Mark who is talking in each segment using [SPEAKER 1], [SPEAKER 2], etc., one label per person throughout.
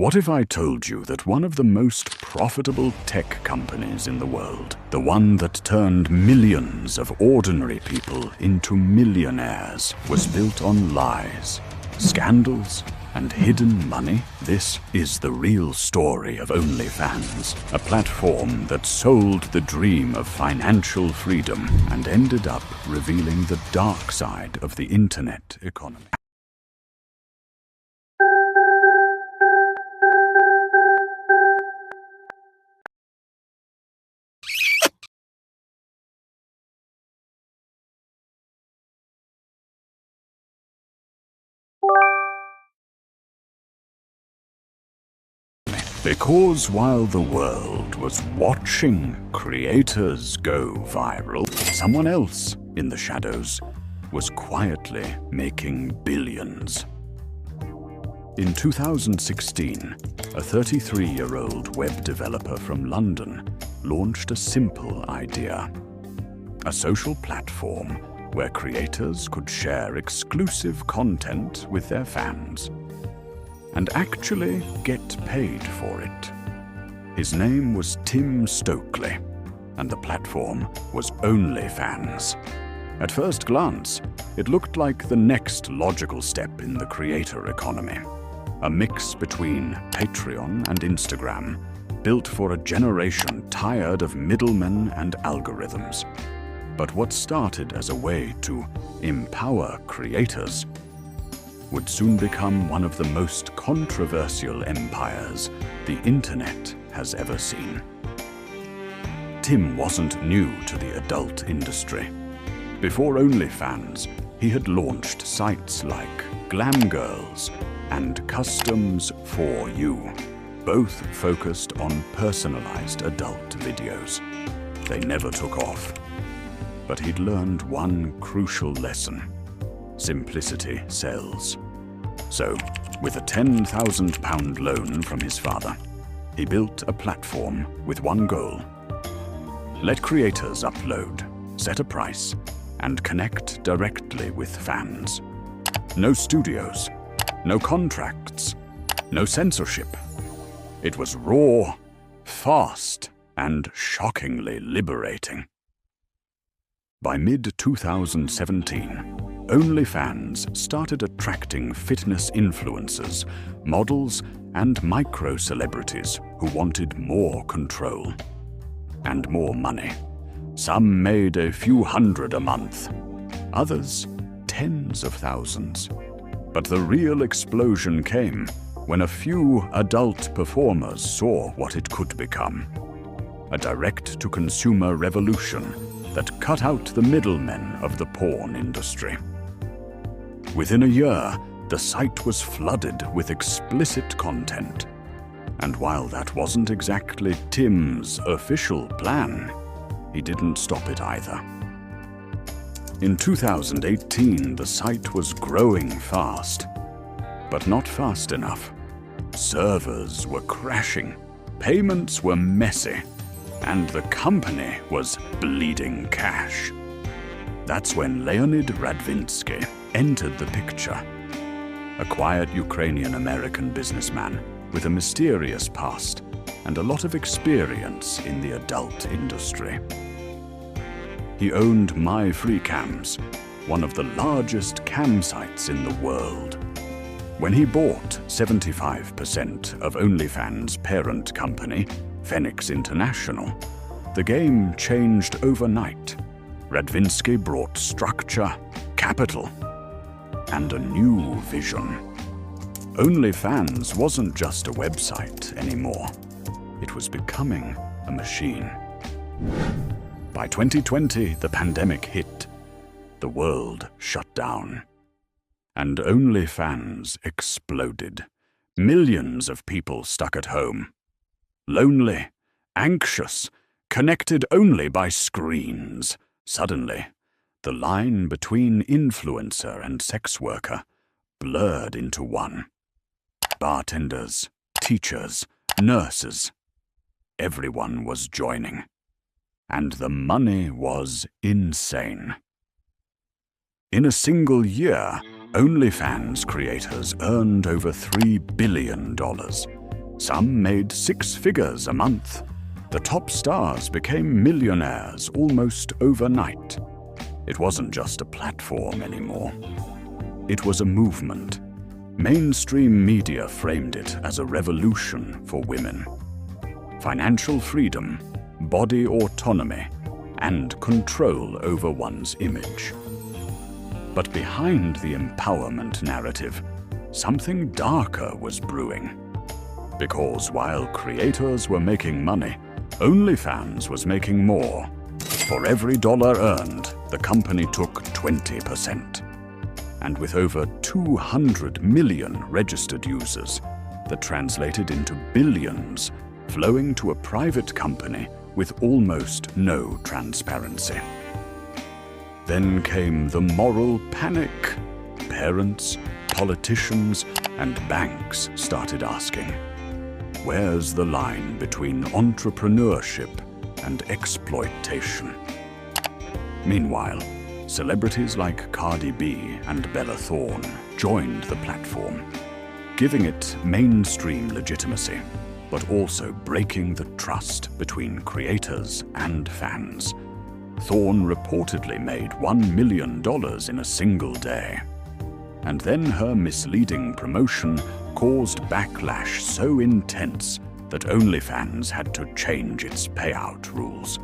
[SPEAKER 1] What if I told you that one of the most profitable tech companies in the world, the one that turned millions of ordinary people into millionaires, was built on lies, scandals, and hidden money? This is the real story of OnlyFans, a platform that sold the dream of financial freedom and ended up revealing the dark side of the internet economy. Because while the world was watching creators go viral, someone else in the shadows was quietly making billions. In 2016, a 33-year-old web developer from London launched a simple idea: a social platform where creators could share exclusive content with their fans and actually get paid for it. His name was Tim Stokely, and the platform was OnlyFans. At first glance, it looked like the next logical step in the creator economy, a mix between Patreon and Instagram, built for a generation tired of middlemen and algorithms. But what started as a way to empower creators would soon become one of the most controversial empires the internet has ever seen. Tim wasn't new to the adult industry. Before OnlyFans, he had launched sites like Glam Girls and Customs for You, both focused on personalized adult videos. They never took off. But he'd learned one crucial lesson: simplicity sells. So, with a £10,000 loan from his father, he built a platform with one goal: let creators upload, set a price, and connect directly with fans. No studios, no contracts, no censorship. It was raw, fast, and shockingly liberating. By mid-2017, OnlyFans started attracting fitness influencers, models, and micro-celebrities who wanted more control and more money. Some made a few hundred a month, others tens of thousands. But the real explosion came when a few adult performers saw what it could become: a direct-to-consumer revolution that cut out the middlemen of the porn industry. Within a year, the site was flooded with explicit content. And while that wasn't exactly Tim's official plan, he didn't stop it either. In 2018, the site was growing fast, but not fast enough. Servers were crashing, payments were messy, and the company was bleeding cash. That's when Leonid Radvinsky entered the picture, a quiet Ukrainian-American businessman with a mysterious past and a lot of experience in the adult industry. He owned MyFreeCams, one of the largest cam sites in the world. When he bought 75% of OnlyFans' parent company, Phoenix International, the game changed overnight. Radvinsky brought structure, capital, and a new vision. OnlyFans wasn't just a website anymore. It was becoming a machine. By 2020, the pandemic hit. The world shut down. And OnlyFans exploded. Millions of people stuck at home. Lonely, anxious, connected only by screens. Suddenly, the line between influencer and sex worker blurred into one. Bartenders, teachers, nurses, everyone was joining. And the money was insane. In a single year, OnlyFans creators earned over $3 billion, Some made 6 figures a month. The top stars became millionaires almost overnight. It wasn't just a platform anymore. It was a movement. Mainstream media framed it as a revolution for women. Financial freedom, body autonomy, and control over one's image. But behind the empowerment narrative, something darker was brewing. Because while creators were making money, OnlyFans was making more. For every dollar earned, the company took 20%. And with over 200 million registered users, that translated into billions, flowing to a private company with almost no transparency. Then came the moral panic. Parents, politicians, and banks started asking, where's the line between entrepreneurship and exploitation? Meanwhile, celebrities like Cardi B and Bella Thorne joined the platform, giving it mainstream legitimacy, but also breaking the trust between creators and fans. Thorne reportedly made $1 million in a single day. And then her misleading promotion caused backlash so intense that OnlyFans had to change its payout rules.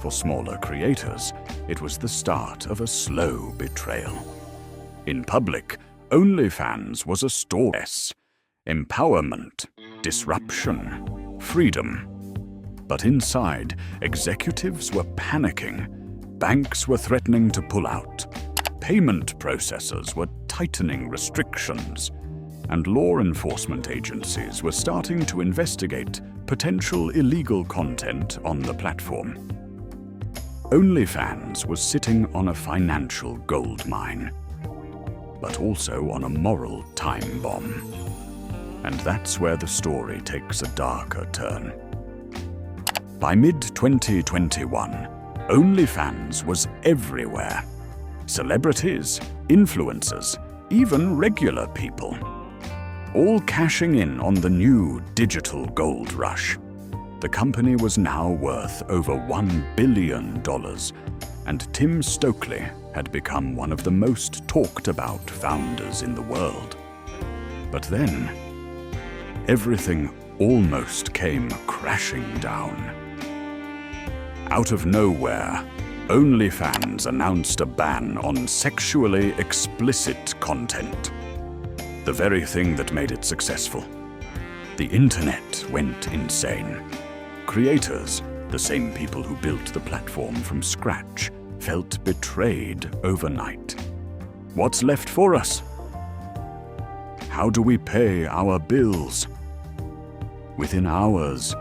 [SPEAKER 1] For smaller creators, it was the start of a slow betrayal. In public, OnlyFans was a story. Empowerment, disruption, freedom. But inside, executives were panicking. Banks were threatening to pull out. Payment processors were tightening restrictions. And law enforcement agencies were starting to investigate potential illegal content on the platform. OnlyFans was sitting on a financial gold mine, but also on a moral time bomb. And that's where the story takes a darker turn. By mid-2021, OnlyFans was everywhere. Celebrities, influencers, even regular people, all cashing in on the new digital gold rush. The company was now worth over $1 billion, and Tim Stokely had become one of the most talked about founders in the world. But then, everything almost came crashing down. Out of nowhere, OnlyFans announced a ban on sexually explicit content. The very thing that made it successful. The internet went insane. Creators, the same people who built the platform from scratch, felt betrayed overnight. What's left for us? How do we pay our bills? Within hours,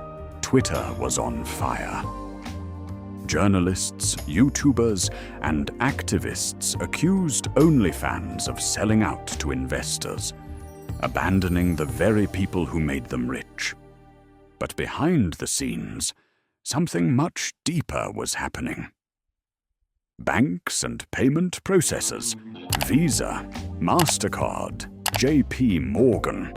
[SPEAKER 1] Twitter was on fire. Journalists, YouTubers, and activists accused OnlyFans of selling out to investors, abandoning the very people who made them rich. But behind the scenes, something much deeper was happening. Banks and payment processors, Visa, MasterCard, JP Morgan,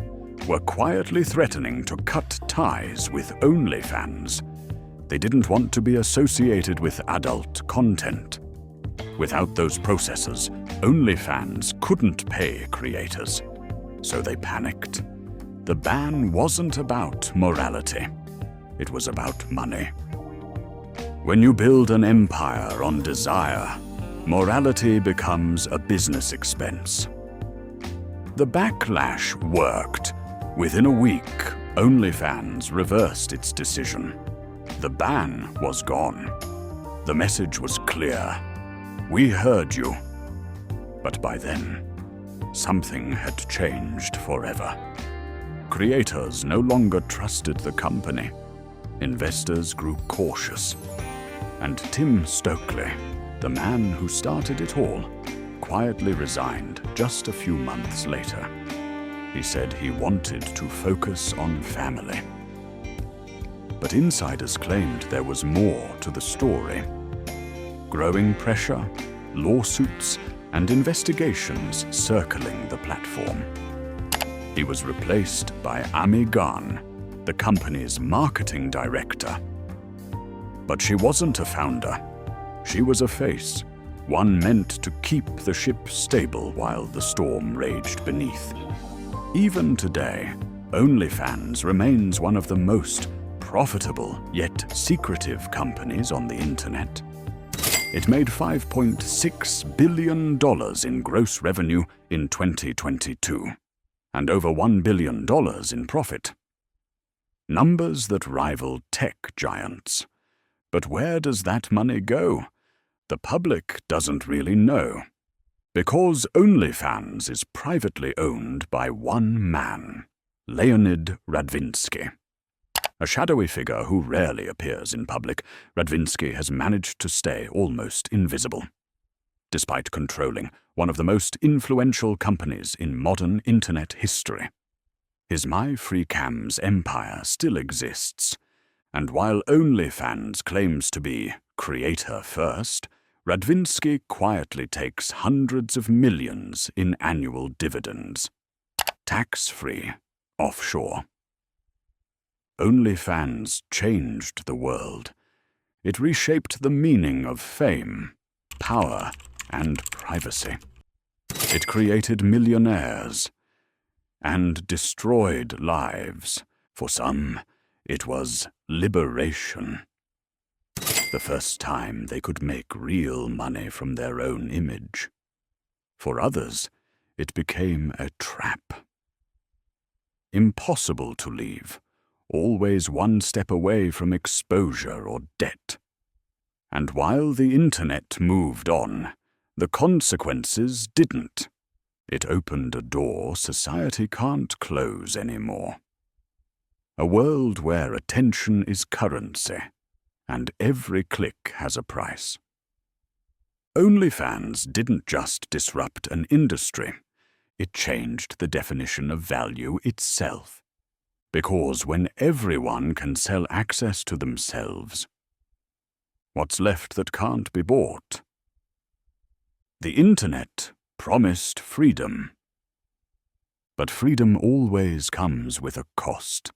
[SPEAKER 1] were quietly threatening to cut ties with OnlyFans. They didn't want to be associated with adult content. Without those processors, OnlyFans couldn't pay creators. So they panicked. The ban wasn't about morality. It was about money. When you build an empire on desire, morality becomes a business expense. The backlash worked. Within a week, OnlyFans reversed its decision. The ban was gone. The message was clear. We heard you. But by then, something had changed forever. Creators no longer trusted the company. Investors grew cautious. And Tim Stokely, the man who started it all, quietly resigned just a few months later. He said he wanted to focus on family. But insiders claimed there was more to the story. Growing pressure, lawsuits, and investigations circling the platform. He was replaced by Ami Khan, the company's marketing director. But she wasn't a founder. She was a face, one meant to keep the ship stable while the storm raged beneath. Even today, OnlyFans remains one of the most profitable yet secretive companies on the internet. It made $5.6 billion in gross revenue in 2022, and over $1 billion in profit. Numbers that rival tech giants. But where does that money go? The public doesn't really know. Because OnlyFans is privately owned by one man, Leonid Radvinsky. A shadowy figure who rarely appears in public, Radvinsky has managed to stay almost invisible, despite controlling one of the most influential companies in modern internet history. His MyFreeCam's empire still exists, and while OnlyFans claims to be creator first, Radvinsky quietly takes hundreds of millions in annual dividends, tax-free, offshore. OnlyFans changed the world. It reshaped the meaning of fame, power, and privacy. It created millionaires and destroyed lives. For some, it was liberation. The first time they could make real money from their own image. For others, it became a trap. Impossible to leave. Always one step away from exposure or debt. And while the internet moved on, the consequences didn't. It opened a door society can't close anymore. A world where attention is currency, and every click has a price. OnlyFans didn't just disrupt an industry, it changed the definition of value itself. Because when everyone can sell access to themselves, what's left that can't be bought? The internet promised freedom. But freedom always comes with a cost.